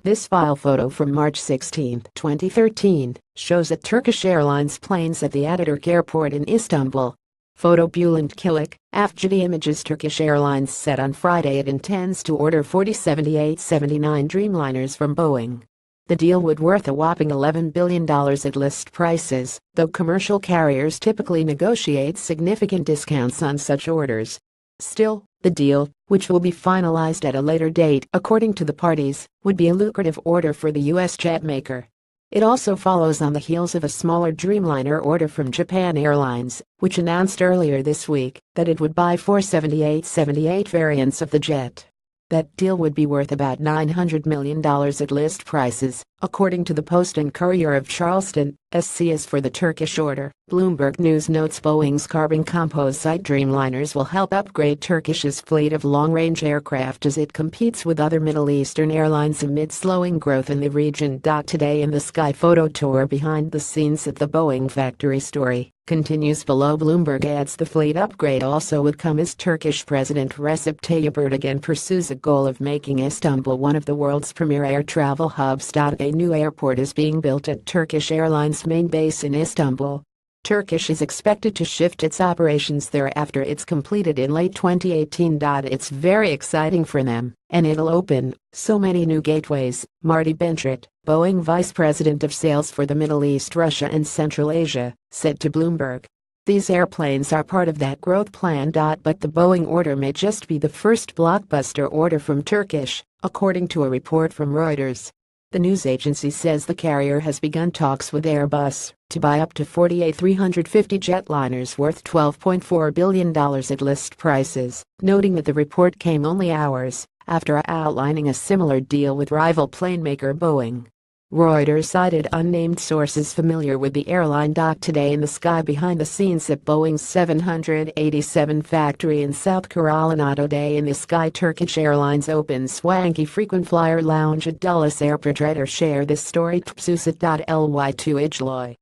This file photo from March 16, 2013, shows a Turkish Airlines planes at the Ataturk Airport in Istanbul. Photo Bülent Kilik, AFJD Images. Turkish Airlines said on Friday it intends to order 40 78-79 dreamliners from Boeing. The deal would worth a whopping $11 billion at list prices, though commercial carriers typically negotiate significant discounts on such orders. Still, the deal, which will be finalized at a later date according to the parties, would be a lucrative order for the U.S. jet maker. It also follows on the heels of a smaller Dreamliner order from Japan Airlines, which announced earlier this week that it would buy 4 78-78 variants of the jet. That deal would be worth about $900 million at list prices, according to the Post and Courier of Charleston. SC as for the Turkish order, Bloomberg News notes Boeing's carbon composite Dreamliners will help upgrade Turkish's fleet of long-range aircraft as it competes with other Middle Eastern airlines amid slowing growth in the region. Today in the Sky photo tour behind the scenes at the Boeing factory story continues below. Bloomberg adds the fleet upgrade also would come as Turkish President Recep Tayyip Erdogan pursues a goal of making Istanbul one of the world's premier air travel hubs. A new airport is being built at Turkish Airlines' main base in Istanbul. Turkish is expected to shift its operations there after it's completed in late 2018. It's very exciting for them, and it'll open so many new gateways, Marty Bentrit, Boeing Vice President of Sales for the Middle East, Russia and Central Asia, said to Bloomberg. These airplanes are part of that growth plan. But the Boeing order may just be the first blockbuster order from Turkish, according to a report from Reuters. The news agency says the carrier has begun talks with Airbus to buy up to 48 350 jetliners worth $12.4 billion at list prices, noting that the report came only hours after outlining a similar deal with rival plane maker Boeing. Reuters cited unnamed sources familiar with the airline. Today in the Sky behind the scenes at Boeing's 787 factory in South Carolina. Today in the Sky, Turkish Airlines opens swanky frequent flyer lounge at Dulles Airport. Share this story. Tpsusit.ly2 Ijloy